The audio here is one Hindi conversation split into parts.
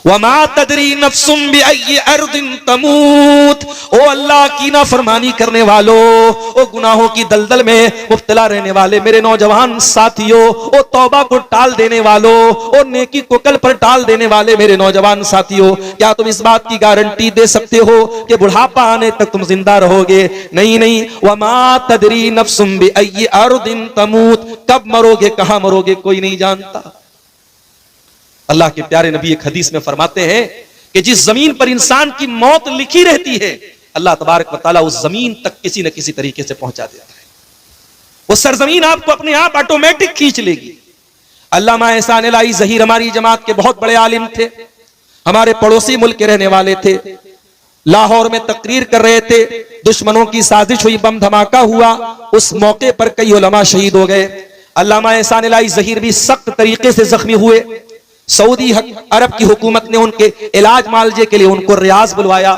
वमा तदरी नफ्सुम बिअय्यि अर्दिन तमूत। ओ अल्लाह की नाफरमानी करने वालों, ओ गुनाहों की दलदल में मुब्तला रहने वाले मेरे नौजवान साथियों, ओ तौबा को टाल देने वालों, ओ नेकी को कल पर टाल देने वाले मेरे नौजवान साथियों, क्या तुम इस बात की गारंटी दे सकते हो कि बुढ़ापा आने तक तुम जिंदा रहोगे? नहीं नहीं। वमा तदरी नफ्सुम बिअय्यि अर्दिन तमूत, कब मरोगे, कहां मरोगे, कोई नहीं जानता। अल्लाह के प्यारे नबी एक हदीस में फरमाते हैं कि जिस जमीन पर इंसान की मौत लिखी रहती है, अल्लाह तबारक व तआला उस जमीन तक किसी न किसी तरीके से पहुंचा देता है। वो सरजमीन आपको अपने आप ऑटोमेटिक खींच लेगी। अल्लामा एहसान इलाही ज़हीर हमारी जमात के बहुत बड़े आलिम थे, हमारे पड़ोसी मुल्क के रहने वाले थे। लाहौर में तकरीर कर रहे थे, दुश्मनों की साजिश हुई, बम धमाका हुआ, उस मौके पर कई उलमा शहीद हो गए। अल्लामा एहसान इलाही ज़हीर भी सख्त तरीके से जख्मी हुए। सऊदी अरब की हुकूमत ने उनके इलाज मालजे के लिए उनको रियाज बुलवाया,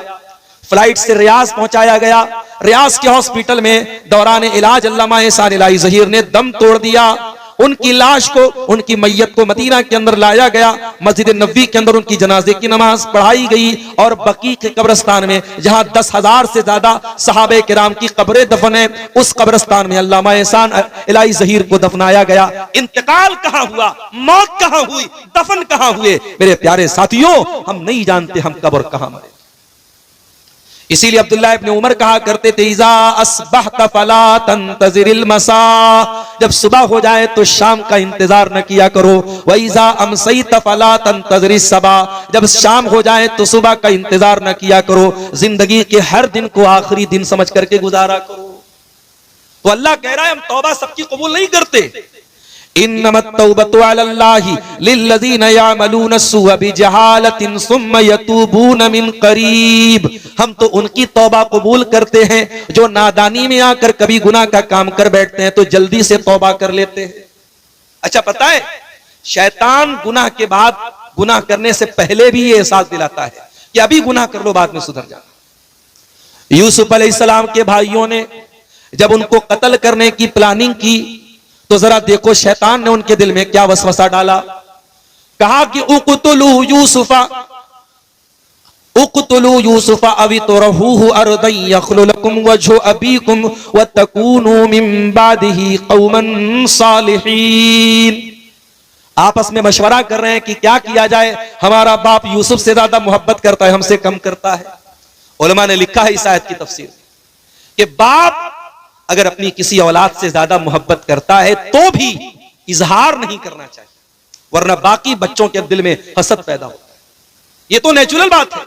फ्लाइट से रियाज पहुंचाया गया। रियाज के हॉस्पिटल में दौरान इलाज अल्लामा एहसान इलाही ज़हीर ने दम तोड़ दिया। उनकी लाश को, उनकी मैयत को मदीना के अंदर लाया गया, मस्जिद नबवी के अंदर उनकी जनाजे की नमाज पढ़ाई गई और बकी के कब्रिस्तान में जहां 10,000 से ज्यादा सहाबे किराम की कब्रें दफन है, उस कब्रिस्तान में अल्लामा एहसान इलाही ज़हीर को दफनाया गया। इंतकाल कहां हुआ, मौत कहां हुई, दफन कहां हुए, मेरे प्यारे साथियों, हम नहीं जानते हम कब और कहां मरे। इसीलिए अब्दुल्लाह इब्न उमर कहा करते थे, इज़ा अस्बहत फला तंतज़िरिल मसा, जब सुबह हो जाए तो शाम का इंतजार न किया करो। व इज़ा अमसैत फला तंतज़िरिस सबा, जब शाम हो जाए तो सुबह का इंतजार न किया करो। जिंदगी के हर दिन को आखिरी दिन समझ करके गुजारा करो। तो अल्लाह कह रहा है हम तौबा सबकी कबूल नहीं करते। इन्नमत तौबतु अलल्लाहि लिल्लज़ीना यअमलून सुअ बिजहालतिन सुम्मा यतूबून मिन करीब, हम तो उनकी तौबा कबूल करते हैं जो नादानी में आकर कभी गुनाह का काम कर बैठते हैं तो जल्दी से तौबा कर लेते हैं। अच्छा, पता है शैतान गुनाह के बाद, गुनाह करने से पहले भी ये एहसास दिलाता है कि अभी गुनाह कर लो, बाद में सुधर जाना। यूसुफ अलैहिस्सलाम के भाइयों ने जब उनको कत्ल करने की प्लानिंग की तो जरा देखो शैतान ने उनके दिल में क्या वसवसा डाला। कहा कि उक़्तुलू यूसुफा अवी तुरहूहु अर्दन यख्लु लकुम वजहु अबीकुम व तकूनू मिन बादिही कौमन सालिहीन। आपस में मशवरा कर रहे हैं कि क्या किया जाए, हमारा बाप यूसुफ से ज्यादा मोहब्बत करता है, हमसे कम करता है। उलमा ने लिखा है इस आयत की तफसीर कि बाप अगर अपनी किसी औलाद से ज्यादा मोहब्बत करता है तो भी इजहार नहीं करना चाहिए, वरना बाकी बच्चों के दिल में हसद पैदा होता है। ये तो नेचुरल बात है,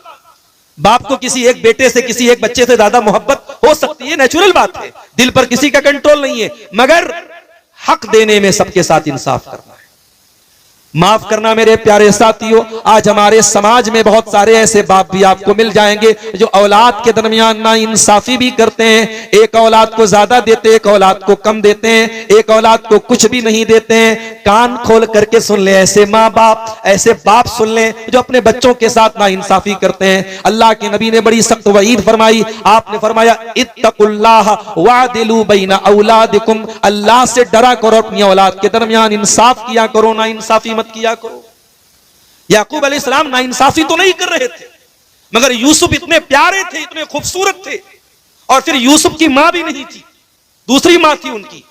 बाप को किसी एक बेटे से, किसी एक बच्चे से ज्यादा मोहब्बत हो सकती है, नेचुरल बात है, दिल पर किसी का कंट्रोल नहीं है। मगर हक देने में सबके साथ इंसाफ करना है, माफ करना। मेरे प्यारे साथियों, आज हमारे समाज में बहुत सारे ऐसे बाप भी आपको मिल जाएंगे जो औलाद के दरमियान ना इंसाफी भी करते हैं। एक औलाद को ज्यादा देते हैं, एक औलाद को कम देते हैं, एक औलाद को कुछ भी नहीं देते हैं। कान खोल करके सुन ले, ऐसे माँ बाप, ऐसे बाप सुन ले जो अपने बच्चों के साथ ना इंसाफी करते हैं। अल्लाह के नबी ने बड़ी सख्त वईद फरमाई। आपने फरमाया इत्तकुल्लाह वादिलू बैना औलादिकुम, अल्लाह से डरा करो, अपनी औलाद के दरमियान इंसाफ किया करो, ना इंसाफी मत किया करो। याकूब अलैहिस्सलाम नाइंसाफी तो नहीं कर रहे थे, मगर यूसुफ इतने प्यारे थे, इतने खूबसूरत थे, और फिर यूसुफ की मां भी नहीं थी, दूसरी मां थी उनकी,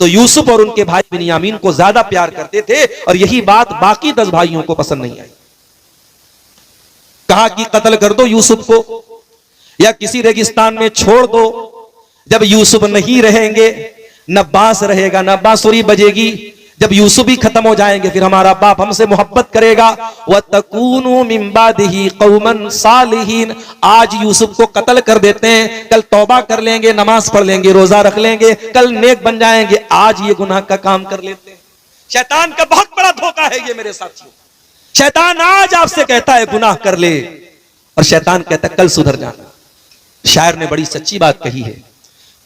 तो यूसुफ और उनके भाई बिन्यामीन को ज्यादा प्यार करते थे, और यही बात बाकी 10 भाइयों को पसंद नहीं आई। कहा कि कत्ल कर दो यूसुफ को या किसी रेगिस्तान में छोड़ दो। जब यूसुफ नहीं रहेंगे, न बांस रहेगा, न बांसुरी बजेगी। जब यूसुफ ही खत्म हो जाएंगे, फिर हमारा बाप हमसे मोहब्बत करेगा। व तकूनू मिन बादिही कौमन सालिहीन, आज यूसुफ को कत्ल कर देते हैं, कल तौबा कर लेंगे, नमाज पढ़ लेंगे, रोजा रख लेंगे, कल नेक बन जाएंगे, आज ये गुनाह का काम कर लेते हैं। शैतान का बहुत बड़ा धोखा है ये मेरे साथियों। शैतान आज आपसे कहता है गुनाह कर ले, और शैतान कहता है कल सुधर जाना। शायर ने बड़ी सच्ची बात कही है,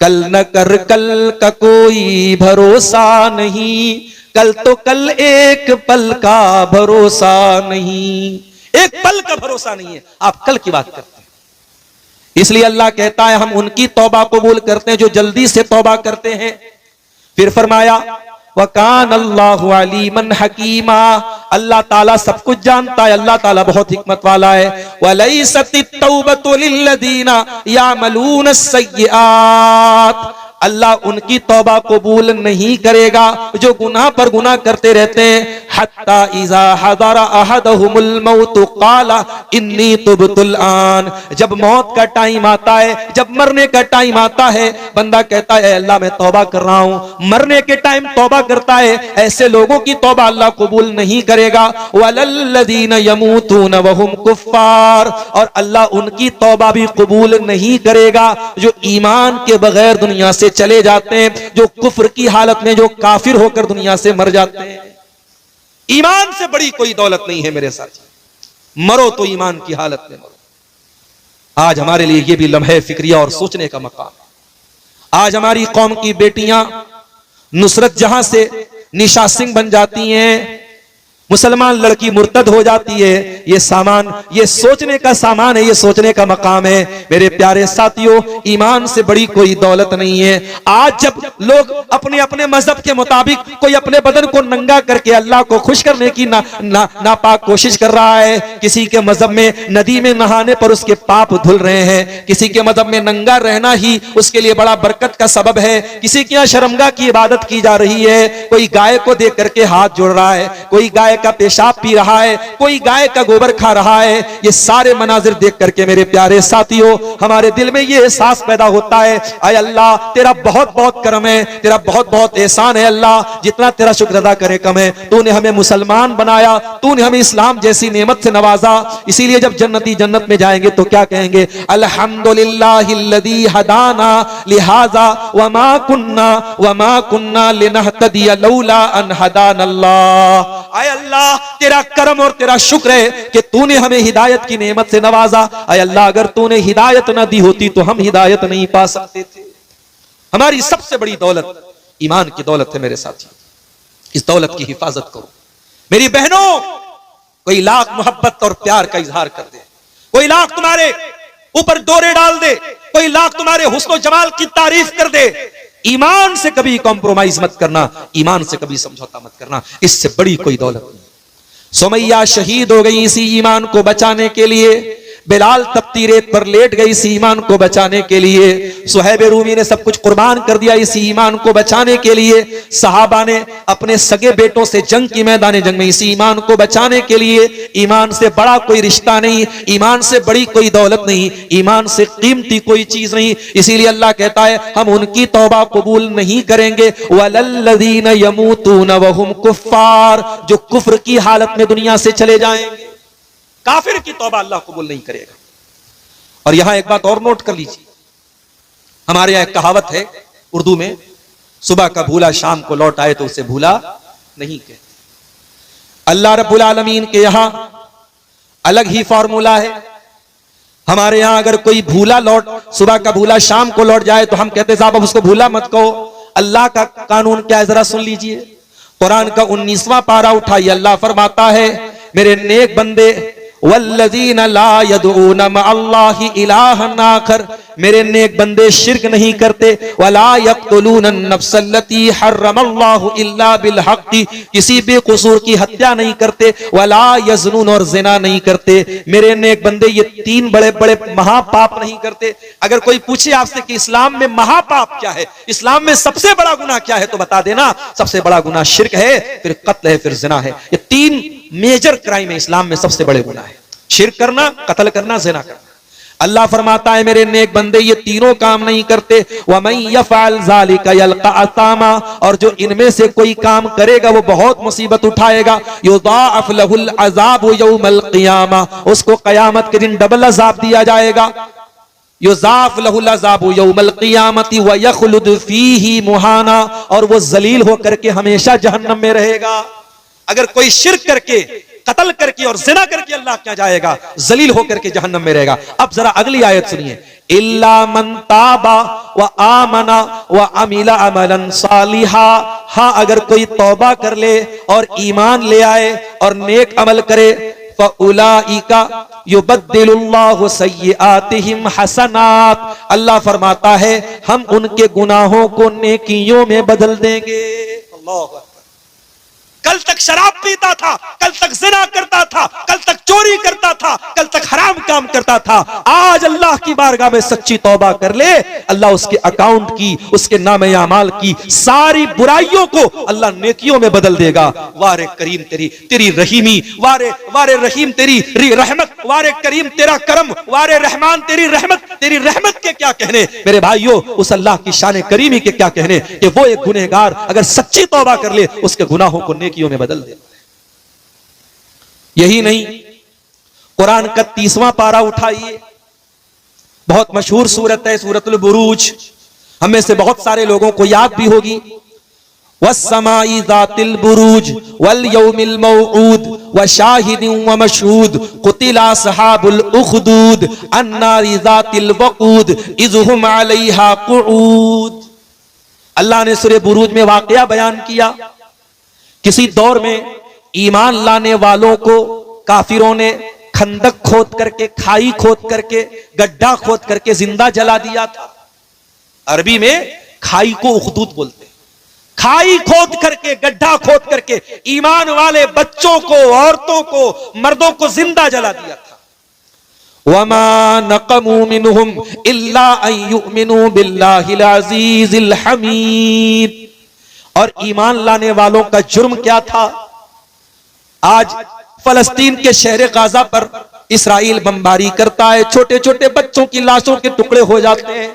कल न कर कल का कोई भरोसा नहीं, कल तो कल एक पल का भरोसा नहीं। एक पल का भरोसा नहीं है, आप कल की बात करते हैं। इसलिए अल्लाह कहता है हम उनकी तौबा कबूल करते हैं जो जल्दी से तौबा करते हैं। फिर फरमाया वकान अल्लाहु अलीमन हकीमा, अल्लाह ताला सब कुछ जानता है, अल्लाह ताला बहुत हिकमत वाला है। वलैसतित तौबतु लिल्लदीना यामलून अस्सय्यिआत, अल्लाह उनकी तौबा कबूल नहीं करेगा जो गुनाह पर गुनाह करते रहते हैं। हत्ता इज़ा हदरा अहदहुमुल मौत क़ाला इन्नी तुब्तुल आन, जब मौत का टाइम आता है, जब मरने का टाइम आता है, बंदा कहता है अल्लाह मैं तौबा कर रहा हूं। मरने के टाइम तौबा करता है, ऐसे लोगों की तौबा अल्लाह कबूल नहीं करेगा। वलल्लज़ीना यमूतून वहुम कुफ्फार, और अल्लाह उनकी तौबा भी कबूल नहीं करेगा जो ईमान के बगैर दुनिया से चले जाते हैं, जो कुफ्र की हालत में, जो काफिर होकर दुनिया से मर जाते हैं। ईमान से बड़ी कोई दौलत नहीं है मेरे साथ, मरो तो ईमान की हालत में मरो। आज हमारे लिए यह भी लम्हे फिक्रिया और सोचने का मकाम है। आज हमारी कौम की बेटियां नुसरत जहां से निशा सिंह बन जाती हैं, मुसलमान लड़की मुर्तद हो जाती है, ये सामान, ये सोचने का सामान है, ये सोचने का मकाम है। मेरे प्यारे साथियों, ईमान से बड़ी कोई दौलत नहीं है। आज जब लोग अपने अपने मजहब के मुताबिक कोई अपने बदन को नंगा करके अल्लाह को खुश करने की नापाक कोशिश कर रहा है, किसी के मजहब में नदी में नहाने पर उसके पाप धुल रहे हैं, किसी के मजहब में नंगा रहना ही उसके लिए बड़ा बरकत का सबब है, किसी के यहाँ शर्मगाह की इबादत की जा रही है, कोई गाय को देख करके हाथ जोड़ रहा है, कोई गाय का पेशाब पी रहा है, कोई गाय का गोबर खा रहा है। ये सारे मनाजिर देख करके मेरे प्यारे साथियों हमारे दिल में ये एहसास पैदा होता है, आय अल्लाह तेरा बहुत बहुत करम है, तेरा बहुत बहुत एहसान है अल्लाह, जितना तेरा शुक्र अदा करे कम है। तूने हमें मुसलमान बनाया, तूने हमें इस्लाम जैसी नेमत से नवाजा। इसीलिए जब जन्नती जन्नत में जाएंगे तो क्या कहेंगे? अल्हम्दुलिल्लाहिल्लज़ी हदाना लिहाजा वमा कुन्ना लिनहतदिया लौला अन हदानल्लाह। आय अल्लाह तेरा करम और तेरा शुक्र है कि तूने हमें हिदायत की नेमत से नवाजा। आय अल्लाह अगर तूने हिदायत ना दी होती तो हम हिदायत नहीं पा सकते थे। हमारी सबसे बड़ी दौलत ईमान की दौलत है मेरे साथी, इस दौलत की हिफाजत करो। मेरी बहनों, कोई लाख मोहब्बत और प्यार का इजहार कर दे, कोई लाख तुम्हारे ऊपर डोरे डाल दे, कोई लाख तुम्हारे हुस्न जमाल की तारीफ कर दे, ईमान से कभी कॉम्प्रोमाइज मत करना, ईमान से कभी समझौता मत करना, इससे बड़ी कोई दौलत नहीं। सुमैया शहीद हो गई इसी ईमान को बचाने के लिए, बिलाल तपती रेत पर लेट गई इसी ईमान को बचाने के लिए, सुहैब रूमी ने सब कुछ कुर्बान कर दिया इसी ईमान को बचाने के लिए, सहाबा ने अपने सगे बेटों से जंग की मैदान जंग में इसी ईमान को बचाने के लिए। ईमान से बड़ा कोई रिश्ता नहीं, ईमान से बड़ी कोई दौलत नहीं, ईमान से कीमती कोई चीज नहीं। इसीलिए अल्लाह कहता है हम उनकी तौबा कबूल नहीं करेंगे, वलल्लज़ीना यमूतून वहुम कुफ्फार, जो कुफ्र की हालत में दुनिया से चले जाएंगे, काफिर की तौबा अल्लाह कबूल नहीं करेगा। और यहां एक बात और नोट कर लीजिए, हमारे यहां एक कहावत है उर्दू में, सुबह का भूला शाम को लौट आए तो उसे भूला नहीं कहते। अल्लाह रब्बुल आलमीन के यहां अलग ही फॉर्मूला है। हमारे यहां अगर कोई भूला सुबह का भूला शाम को लौट जाए तो हम कहते साहब अब उसको भूला मत कहो। अल्लाह का कानून क्या है जरा सुन लीजिए। कुरान का 19वां पारा उठाइए, अल्लाह फरमाता है मेरे नेक बंदे, वल्लज़ीना ला यदऊना मअल्लाहि इलाहन आखर, मेरे नेक बंदे शिर्क नहीं करते, वला यक़्तुलून नफ्सल्लती हर्रमल्लाहु इल्ला बिल हक़्क़ि, किसी बेकसूर की हत्या नहीं करते, वला यज़नून, और ज़िना नहीं करते। मेरे नेक बंदे ये 3 बड़े बड़े महापाप नहीं करते। अगर कोई पूछे आपसे कि इस्लाम में महापाप क्या है, इस्लाम में सबसे बड़ा गुनाह क्या है, तो बता देना सबसे बड़ा गुनाह शिर्क है, फिर कत्ल है, फिर ज़िना है। ये 3 मेजर क्राइम है इस्लाम में, सबसे बड़े गुनाह है शिर्क करना, कत्ल करना, ज़िना करना। अल्लाह फरमाता है मेरे नेक बंदे ये तीनों काम नहीं करते। वमन यफ़अल ज़ालिका यल्क़ा असामा, और जो इनमें से कोई काम करेगा वो बहुत मुसीबत उठाएगा। युज़ाअफ़ लहुल अज़ाबु यौमल क़ियामा, उसको क़यामत के दिन डबल अज़ाब दिया जाएगा। युज़ाअफ़ लहुल अज़ाबु यौमल क़ियामति व यख़लुद फ़ीही मुहाना, और वो जलील होकर के हमेशा जहन्नम में रहेगा। अगर कोई शिर्क करके, कत्ल करके और ज़िना करके अल्लाह क्या जाएगा, जलील होकर के जहन्नम में रहेगा। अब जरा अगली आयत सुनिए, इल्ला मन ताबा व आमना व अमिला अमलन सालिहा, हाँ अगर कोई तौबा कर ले और ईमान ले आए और नेक अमल करे, फउलाइका युबद्दिलुल्लाहु सय्यिआतिहिम हसनात, अल्लाह फरमाता है हम उनके गुनाहों को नेकियों में बदल देंगे। अल्लाह कल तक शराब पीता था, कल तक ज़िना करता था, कल तक चोरी करता था, कल तक हराम काम करता था। आज अल्लाह की बारगाह में सच्ची तौबा कर ले, अल्लाह उसके अकाउंट की, उसके नामे अमाल की सारी बुराइयों को अल्लाह नेकियों में बदल देगा। वारे करीम तेरी रहीमी, वारे रहीम तेरी रहमत, वारे करीम तेरा करम, वारे रहमान तेरी रहमत के क्या कहने मेरे भाइयों, उस अल्लाह की शान करीमी के क्या कहने कि वो एक गुनहगार अगर सच्ची तौबा कर ले उसके गुनाहों को नेकियों में बदल दे। यही नहीं, कुरान का 30वां पारा उठाइए, बहुत मशहूर सूरत है सूरतुल बुरूज, हमें से बहुत सारे लोगों को याद भी होगी। वस्समाई ज़ातिल बुरूज वल यौमिल मौऊद व शाहिदिन व मशहूद कुतिला असहाबुल उखदूद अन्नारि ज़ातिल वक़ूद इज़ हुम अलैहा क़ुऊद। अल्लाह ने सूरह बुरूज में वाक़या बयान किया, किसी दौर में ईमान लाने वालों को काफिरों ने खंदक खोद करके, खाई खोद करके, गड्ढा खोद करके जिंदा जला दिया था। अरबी में खाई को उखदूद बोलते हैं। खाई खोद करके, गड्ढा खोद करके ईमान वाले बच्चों को, औरतों को, मर्दों को जिंदा जला दिया था। वमा नक़मू मिनहुम इल्ला अन युमिनू बिल्लाहिल अज़ीज़िल हमीद। और ईमान लाने वालों का जुर्म क्या था? आज फलस्तीन के शहर गाजा पर इसराइल बमबारी करता है, छोटे छोटे बच्चों की लाशों के टुकड़े हो जाते हैं।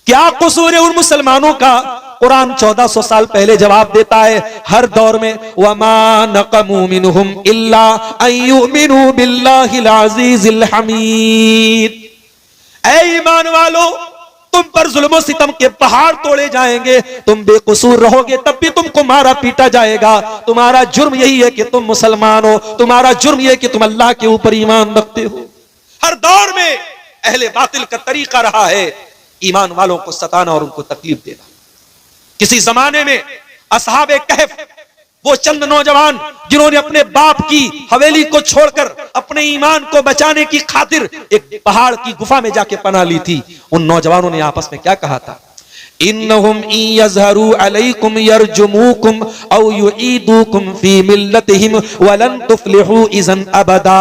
क्या कसूर है उन मुसलमानों का? कुरान 1400 साल पहले जवाब देता है, हर दौर में वमा नक़मू मिनहुम इल्ला अन युमिनू बिल्लाहिल अज़ीज़िल हमीद। ऐ ईमान वालों, तुम पर जुल्म सितम के पहाड़ तोड़े जाएंगे, तुम बेकसूर रहोगे तब भी तुमको मारा पीटा जाएगा। तुम्हारा जुर्म यही है कि तुम मुसलमान हो, तुम्हारा जुर्म यह है कि तुम अल्लाह के ऊपर ईमान रखते हो। हर दौर में अहले बातिल का तरीका रहा है ईमान वालों को सताना और उनको तकलीफ देना। किसी जमाने में असहाबे कहफ, वो चंद नौजवान जिन्होंने अपने बाप की हवेली को छोड़कर अपने ईमान को बचाने की खातिर एक पहाड़ की गुफा में जाके पनाह ली थी, उन नौजवानों ने आपस में क्या कहा था? इन्नहुम इन यज़हरू अलैकुम यरजुमुकुम औ युईदुकुम फी मिल्लतिहिम वलन तुफ्लिहू इज़न अबदा।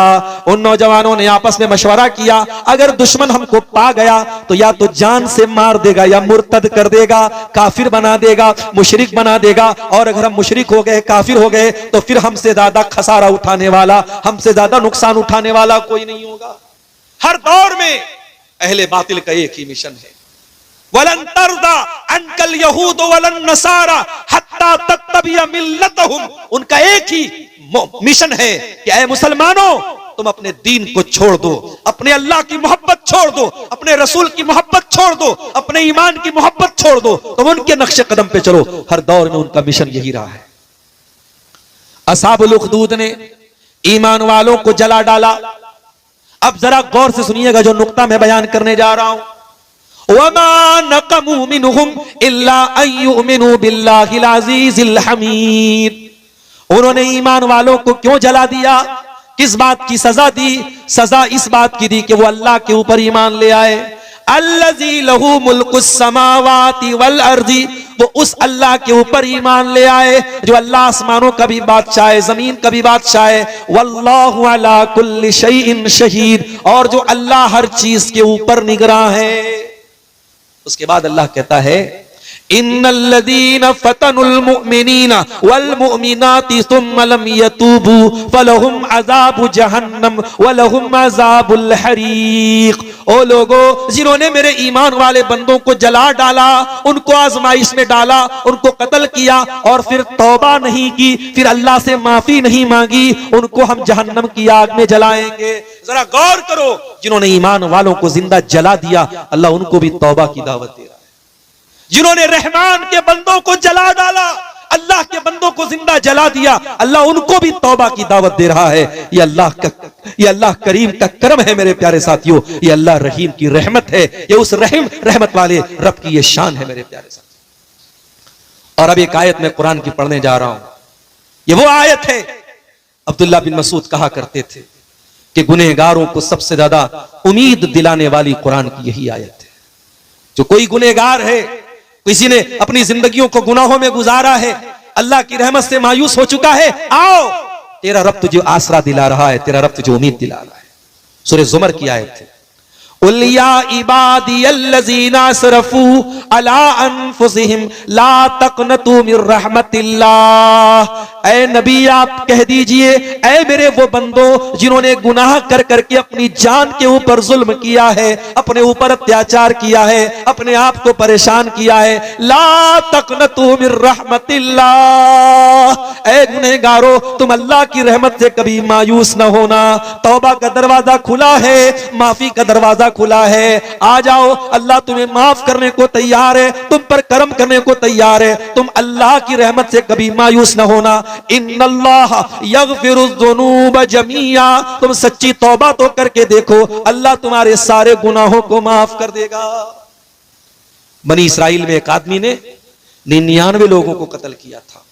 उन नौजवानों ने आपस में मशवरा किया, अगर दुश्मन हमको पा गया तो या तो जान से मार देगा या मुर्तद कर देगा, काफिर बना देगा, मुशरिक बना देगा, और अगर हम मुशरिक हो गए, काफिर हो गए तो फिर हमसे ज्यादा खसारा उठाने वाला, हमसे ज्यादा नुकसान उठाने वाला कोई नहीं होगा। हर दौर में अहले बातिल का एक ही मिशन है, वलन तरदा अनकल यहूद वलन नसारा हत्ता तत्तबिया मिल्लतहुम। उनका एक ही मिशन है कि ऐ मुसलमानों, तुम अपने दीन को छोड़ दो, अपने अल्लाह की मोहब्बत छोड़ दो, अपने रसूल की मोहब्बत छोड़ दो, अपने ईमान की मोहब्बत छोड़ दो, तुम उनके नक्शे कदम पे चलो। हर दौर में उनका मिशन यही रहा है। असहाबुल उखदूद ने ईमान वालों को जला डाला। अब जरा गौर से सुनिएगा जो नुक्ता मैं बयान करने जा रहा हूं। वमा नक़मू मिनहुम इल्ला अन युमिनू बिल्लाहिल अज़ीज़िल हमीद। उन्होंने ईमान वालों को क्यों जला दिया? किस बात की सजा दी? सजा इस बात की दी कि वो अल्लाह के ऊपर ईमान ले आए। अल्लज़ी लहू मुल्कुस समावाति वल अर्ज़ी, वो उस अल्लाह के ऊपर ईमान ले आए जो अल्लाह आसमानों का भी बादशाह है, जमीन का भी बादशाह है। वल्लाहु अला कुल्लि शैइन शहीद, और जो अल्लाह हर चीज के ऊपर निगरां है। उसके बाद अल्लाह कहता है, इन्नल्लज़ीना फतनुल मुमिनीना वल मुमिनाति सुम्मा लम यतूबू फलहुम अज़ाबु जहन्नम वलहुम अज़ाबुल हरीक। ओ लोगो, जिन्होंने मेरे ईमान वाले बंदों को जला डाला, उनको आजमाइश में डाला, उनको कत्ल किया और फिर तौबा नहीं की, फिर अल्लाह से माफी नहीं मांगी, उनको हम जहन्नम की आग में जलाएंगे। जरा गौर करो, जिन्होंने ईमान वालों को जिंदा जला दिया, अल्लाह उनको भी तौबा की दावत दे रहा है। जिन्होंने रहमान के बंदों को जला डाला, अल्लाह के बंदों को जिंदा जला दिया, अल्लाह उनको भी तौबा की दावत दे रहा है। ये अल्लाह करीम का करम है मेरे प्यारे साथियों, ये अल्लाह रहीम की रहमत है, ये उस रहमत वाले रब की ये शान है मेरे प्यारे साथियों। और अब एक आयत मैं कुरान की पढ़ने जा रहा हूं, ये वो आयत है, अब्दुल्लाह बिन मसूद कहा करते थे कि गुनहगारों को सबसे ज्यादा उम्मीद दिलाने वाली कुरान की यही आयत है। जो कोई गुनहगार है, किसी ने अपनी जिंदगियों को गुनाहों में गुजारा है, अल्लाह की रहमत से मायूस हो चुका है, आओ तेरा रब तुझे आसरा दिला रहा है, तेरा रब तुझे उम्मीद दिला रहा है। सूरह ज़ुमर की आयत है, उल या इबादियल्लज़ीना असरफू अला अनफुसिहिम ला तक़नतू मिर रहमतिल्लाह। ऐ नबी आप कह दीजिए, ऐ मेरे वो बंदो जिन्होंने गुनाह कर करके अपनी जान के ऊपर जुल्म किया है, अपने ऊपर अत्याचार किया है, अपने आप को परेशान किया है, ला तक़नतू मिर रहमतिल्लाह। ऐ गुनहगारो तुम अल्लाह की रहमत से कभी मायूस न होना। तौबा का दरवाजा खुला है, माफी का दरवाजा खुला है, आ जाओ, अल्लाह तुम्हें माफ करने को तैयार है, तुम पर करम करने को तैयार है। तुम अल्लाह की रहमत से कभी मायूस न होना। इन्नल्लाह यग़फ़िरुज़्ज़ुनूब जमीआ, तुम सच्ची तौबा तो करके देखो, अल्लाह तुम्हारे सारे गुनाहों को माफ कर देगा। बनी इस्राइल में एक आदमी ने 99 लोगों को कत्ल किया था,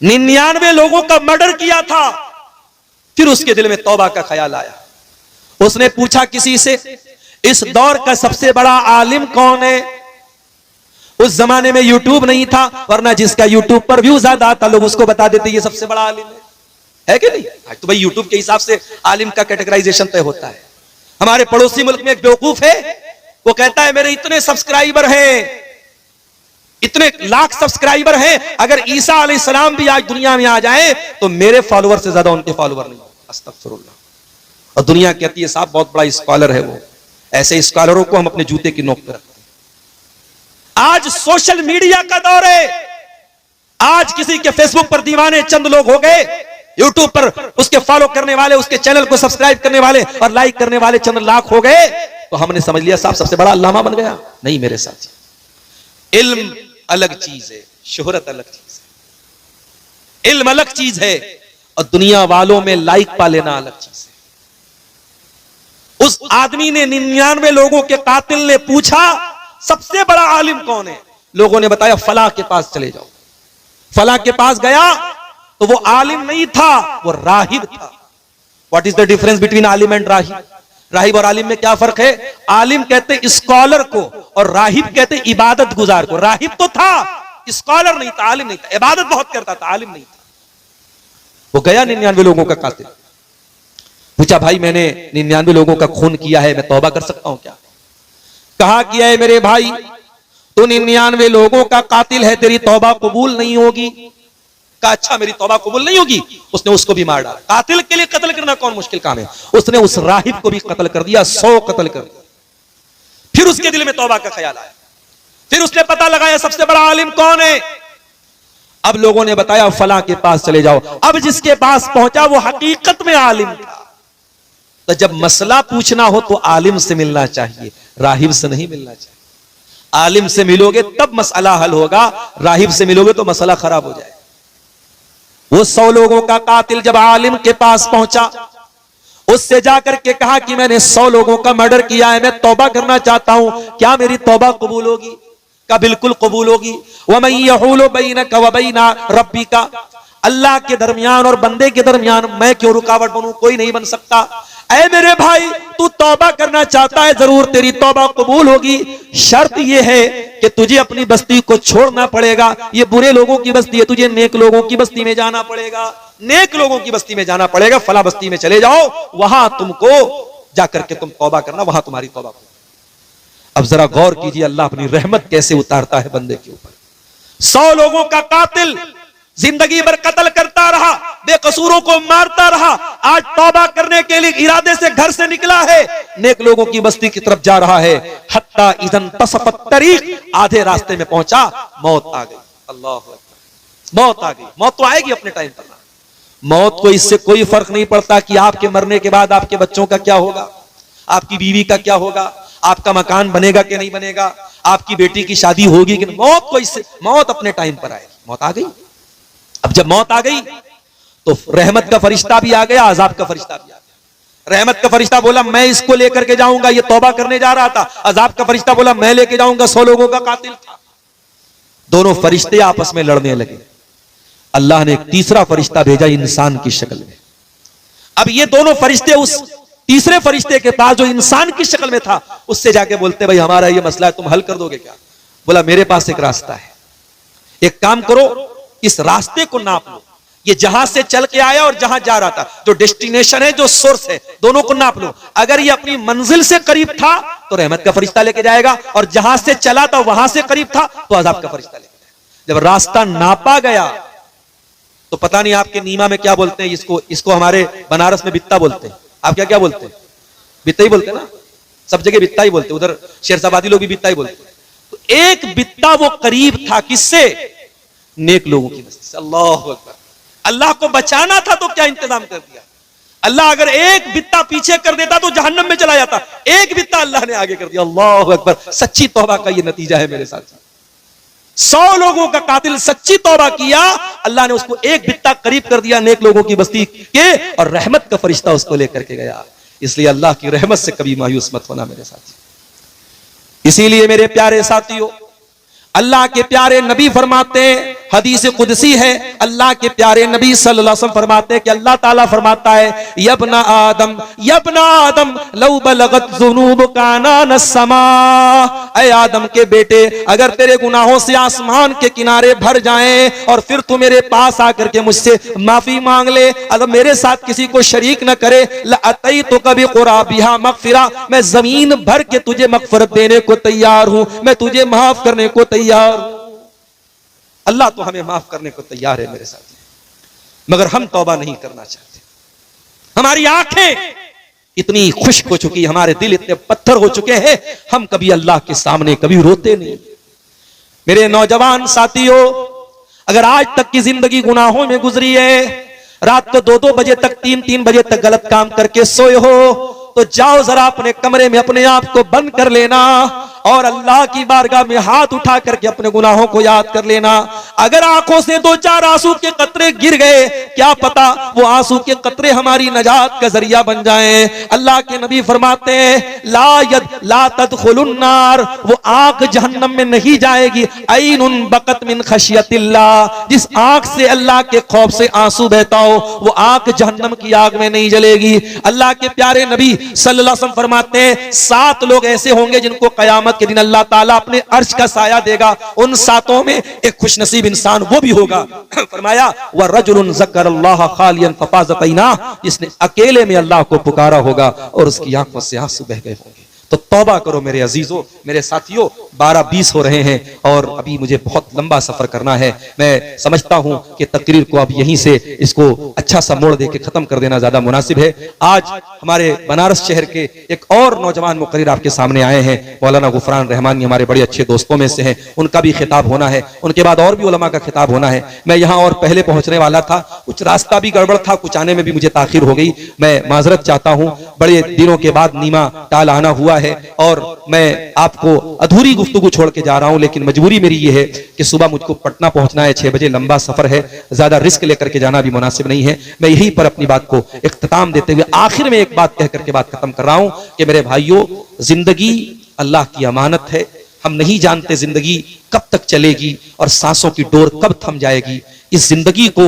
99 लोगों का मर्डर किया था। फिर उसके दिल में तौबा का ख्याल आया। उसने पूछा किसी से, इस दौर का सबसे बड़ा आलिम कौन है? उस जमाने में यूट्यूब नहीं था, वरना जिसका यूट्यूब पर व्यू ज्यादा आता लोग उसको बता देते ये सबसे बड़ा आलिम है कि नहीं? तो भाई यूट्यूब के हिसाब से आलिम का कैटेगराइजेशन तय होता है। हमारे पड़ोसी मुल्क में एक बेवकूफ है, वो कहता है मेरे इतने सब्सक्राइबर हैं, इतने लाख सब्सक्राइबर हैं, अगर ईसा अलैहिस्सलाम भी आज दुनिया में आ जाए तो मेरे फॉलोअर से ज्यादा उनके फॉलोअर नहीं। अस्तगफिरुल्लाह। और दुनिया कहती है साहब बहुत बड़ा स्कॉलर है वो। ऐसे स्कॉलरों को हम अपने जूते की नोक पर रखते हैं। आज सोशल मीडिया का दौर है। आज किसी के फेसबुक पर दीवाने चंद लोग हो गए, यूट्यूब पर उसके फॉलो करने वाले, उसके चैनल को सब्सक्राइब करने वाले और लाइक करने वाले चंद लाख हो गए, तो हमने समझ लिया साहब सबसे बड़ा अल्लामा बन गया। नहीं मेरे साथी, इल्म अलग चीज है, शोहरत अलग चीज है। इल्म अलग चीज है और दुनिया वालों में लाइक पा लेना अलग चीज है। उस आदमी ने 99 लोगों के कातिल ने पूछा सबसे बड़ा आलिम कौन है? लोगों ने बताया फला के पास चले जाओ। फला के पास गया तो वो आलिम नहीं था, वो राहिब था। What is the difference between आलिम एंड राहिब? राहिब और आलिम में क्या फर्क है? आलिम कहते स्कॉलर को और राहिब कहते इबादत गुजार को। राहिब तो था, स्कॉलर नहीं था, आलिम नहीं था, इबादत बहुत करता था, आलिम नहीं था। वो गया 99 लोगों का कातिल, पूछा भाई मैंने 99 लोगों का खून किया है, मैं तौबा कर सकता हूं क्या? कहा किया है मेरे भाई, तू 99 लोगों का कातिल है, तेरी तौबा कबूल नहीं होगी। कहा अच्छा मेरी तौबा कबूल नहीं होगी। उसने उसको भी मार डाला। कातिल के लिए कत्ल करना कौन मुश्किल काम है? उसने उस राहिब को भी कत्ल कर दिया, 100 कत्ल कर दिया। फिर उसके दिल में तौबा का ख्याल आया। फिर उसने पता लगाया सबसे बड़ा आलिम कौन है। अब लोगों ने बताया फला के पास चले जाओ। अब जिसके पास पहुंचा वो हकीकत में आलिम था। तो जब मसला पूछना हो तो आलिम से मिलना चाहिए, राहिब से नहीं मिलना चाहिए। आलिम से मिलोगे तब मसला हल होगा, राहिब से मिलोगे तो मसला खराब हो जाए। वो 100 लोगों का कातिल जब आलिम के पास पहुंचा, उससे जाकर के कहा कि मैंने 100 लोगों का मर्डर किया है, मैं तौबा करना चाहता हूं, क्या मेरी तौबा कबूल होगी? का बिल्कुल कबूल होगी। वमन यहूलु बैनका व बैना रब्बिका, अल्लाह के दरमियान और बंदे के दरमियान मैं क्यों रुकावट बनूं? कोई नहीं बन सकता। ऐ मेरे भाई तू तौबा करना चाहता है, जरूर तेरी तौबा कबूल होगी। शर्त यह है कि तुझे अपनी बस्ती को छोड़ना पड़ेगा। ये बुरे लोगों की बस्ती है, तुझे नेक लोगों की बस्ती में जाना पड़ेगा। नेक लोगों की बस्ती में जाना पड़ेगा। फला बस्ती में चले जाओ, वहां तुमको जाकर के तुम तौबा करना, वहां तुम्हारी तौबा। अब जरा गौर कीजिए अल्लाह अपनी रहमत कैसे उतारता है बंदे के ऊपर। 100 लोगों का कातिल जिंदगी भर कत्ल करता रहा, बेकसूरों को मारता रहा, आज तौबा करने के लिए इरादे से घर से निकला है, नेक लोगों की बस्ती की तरफ जा रहा है। हत्ता इज़न तसफ़त तरीक़, आधे रास्ते में पहुंचा, मौत आ गई। अल्लाह अकबर, मौत आ गई। मौत तो आएगी अपने टाइम पर। मौत को इससे कोई फर्क नहीं पड़ता कि आपके मरने के बाद आपके बच्चों का क्या होगा, आपकी बीवी का क्या होगा, आपका मकान बनेगा कि नहीं बनेगा, आपकी बेटी की शादी होगी कि नहीं। मौत को इससे, मौत अपने टाइम पर आएगी। मौत आ गई। अब जब मौत आ गई तो रहमत का फरिश्ता भी आ गया, अजाब का फरिश्ता भी आ गया। रहमत का फरिश्ता बोला मैं इसको लेकर के जाऊंगा, ये तौबा करने जा रहा था। अजाब का फरिश्ता बोला मैं लेके जाऊंगा, 100 लोगों का कातिल था। दोनों फरिश्ते आपस में लड़ने लगे। अल्लाह ने एक तीसरा फरिश्ता भेजा इंसान की शक्ल में। अब ये दोनों फरिश्ते उस तीसरे फरिश्ते के पास जो इंसान की शक्ल में था, उससे जाके बोलते भाई हमारा ये मसला है, तुम हल कर दोगे क्या? बोला मेरे पास एक रास्ता है, एक काम करो, इस रास्ते को नाप लो, ये जहां से चल के आया और जहां जा रहा था, जो डेस्टिनेशन है, जो सोर्स है, दोनों को नाप लो। अगर ये अपनी मंजिल से करीब था तो रहमत का फरिश्ता लेके जाएगा, और जहां से चला था वहां से करीब था तो अजाब का फरिश्ता लेके जाएगा। जब रास्ता नापा गया तो पता नहीं आपके नीमा में क्या बोलते हैं, इसको हमारे बनारस में बित्ता बोलते हैं। आप क्या क्या बोलते हैं? बित्ता ही बोलते हैं ना, सब जगह बित्ता ही बोलते हैं, उधर शेरशाबादी लोग भी बित्ता ही बोलते हैं। तो एक बित्ता वो करीब था, किससे? नेक लोगों की नस्ल से। अल्लाह अकबर। अल्लाह को बचाना था तो क्या इंतजाम कर दिया। अल्लाह अगर एक बित्ता पीछे कर देता तो जहन्नम में चला जाता, एक बित्ता अल्लाह ने आगे कर दिया। अल्लाह अकबर। सच्ची तौबा का ये नतीजा है मेरे साथ। 100 लोगों का कातिल सच्ची तौबा किया, अल्लाह ने उसको एक बित्ता करीब कर दिया नेक लोगों की बस्ती के, और रहमत का फरिश्ता उसको लेकर के गया। इसलिए अल्लाह की रहमत से कभी मायूस मत होना मेरे साथी। इसीलिए मेरे प्यारे साथियों, अल्लाह के प्यारे नबी फरमाते हैं, हदीस कुदसी है, अल्लाह के प्यारे नबी सल्लल्लाहु अलैहि वसल्लम फरमाते हैं कि अल्लाह ताला फरमाता है, यब्ना आदम लौ बलगत ज़ुनूबुका अनान समा, ऐ आदम के बेटे, अगर तेरे गुनाहों से आसमान के किनारे भर जाएं और फिर तू मेरे पास आकर के मुझसे माफी मांग ले, अगर मेरे साथ किसी को शरीक न करे, लअतई तो कभी कुराबिहा मगफिरा, मैं जमीन भर के तुझे मगफरत देने को तैयार हूं, मैं तुझे माफ करने को तैयार हूं। अल्लाह तो हमें माफ करने को तैयार है मेरे साथ, मगर हम तौबा नहीं करना चाहते। हमारी आंखें इतनी खुश्क हो चुकी, हमारे दिल इतने पत्थर हो चुके हैं, हम कभी अल्लाह के सामने कभी रोते नहीं। मेरे नौजवान साथियों, अगर आज तक की जिंदगी गुनाहों में गुजरी है, रात को 2-2 बजे तक, 3-3 बजे तक गलत काम करके सोए हो, तो जाओ जरा अपने कमरे में अपने आप को बंद कर लेना और अल्लाह की बारगाह में हाथ उठा करके अपने गुनाहों को याद कर लेना। अगर आंखों से 2-4 आंसू के कतरे गिर गए, क्या पता वो आंसू के कतरे हमारी नजात का जरिया बन जाएं। अल्लाह के नबी फरमाते हैं, ला तदखुलुन नार, वो आंख जहन्नम में नहीं जाएगी, ऐनुन बकत मिन खशियतिल्लाह, जिस आंख से अल्लाह के खौफ से आंसू बहता हो, वो आंख जहन्नम की आग में नहीं जलेगी। अल्लाह के प्यारे नबी सल्लल्लाहु अलैहि वसल्लम फरमाते हैं, 7 लोग ऐसे होंगे जिनको कयामत के दिन अल्लाह ताला अपने अर्श का साया देगा। उन 7 में एक खुशनसीब इंसान वो भी होगा। फरमाया, व रजुलुन ज़करल्लाह खालियन फफाज़त ऐना, जिसने अकेले में अल्लाह को पुकारा होगा और उसकी आंखों से आंसू बह गए होंगे। तो तौबा करो मेरे अजीजों, मेरे साथियों। 12:20 हो रहे हैं और अभी मुझे बहुत लंबा सफर करना है। मैं समझता हूं कि तकरीर को अब यहीं से इसको अच्छा सा मोड़ देके खत्म कर देना ज्यादा मुनासिब है। आज हमारे बनारस शहर के एक और नौजवान मुकर्रिर आपके सामने आए हैं, मौलाना गुफरान रहमानी, हमारे बड़े अच्छे दोस्तों में से हैं। उनका भी खिताब होना है, उनके बाद और भी उलमा का खिताब होना है। मैं यहाँ और पहले पहुंचने वाला था, कुछ रास्ता भी गड़बड़ था, कुछ आने में भी मुझे ताखिर हो गई। मैं माजरत चाहता हूँ, बड़े दिनों के बाद नीमा टाल आना हुआ है और मैं आपको अधूरी गुफ्तगू छोड़ के जा रहा हूं, लेकिन मजबूरी मेरी ये है कि सुबह मुझको पटना पहुंचना है, 6 बजे लंबा सफर है, ज्यादा रिस्क लेकर के जाना भी मुनासिब नहीं है। मैं यहीं पर अपनी बात को इख्तिताम देते हुए आखिर में एक बात कह करके बात खत्म कर रहा हूं कि मेरे भाइयों, जिंदगी अल्लाह की अमानत है। हम नहीं जानते जिंदगी कब तक चलेगी और सांसों की डोर कब थम जाएगी। इस जिंदगी को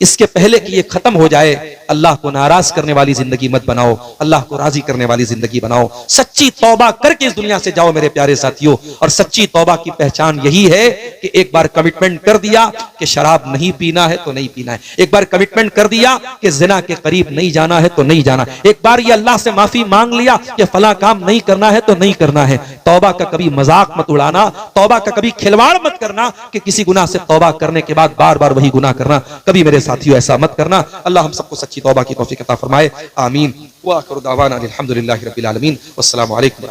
इसके पहले कि ये खत्म हो जाए, अल्लाह को नाराज करने वाली जिंदगी मत बनाओ, अल्लाह को राजी करने वाली जिंदगी बनाओ। सच्ची तौबा करके इस दुनिया से जाओ मेरे प्यारे साथियों। और सच्ची तौबा की पहचान यही है कि एक बार कमिटमेंट कर दिया कि शराब नहीं पीना है तो नहीं पीना है, एक बार कमिटमेंट कर दिया कि जिना के करीब नहीं जाना है तो नहीं जाना, एक बार ये अल्लाह से माफी मांग लिया कि फला काम नहीं करना है तो नहीं करना है। तौबा का कभी मजाक मत उड़ाना, तौबा का कभी खिलवाड़ मत करना कि किसी गुनाह से तौबा करने के बाद बार बार वही गुनाह करना, कभी मेरे साथियों ऐसा मत करना। अल्लाह हम सबको सच्ची तौबा की तौफीक अता फरमाए। आमीन। व आखिरु दावाना अल्हम्दुलिल्लाहि रब्बिल आलमीन। वस्सलामु अलैकुम।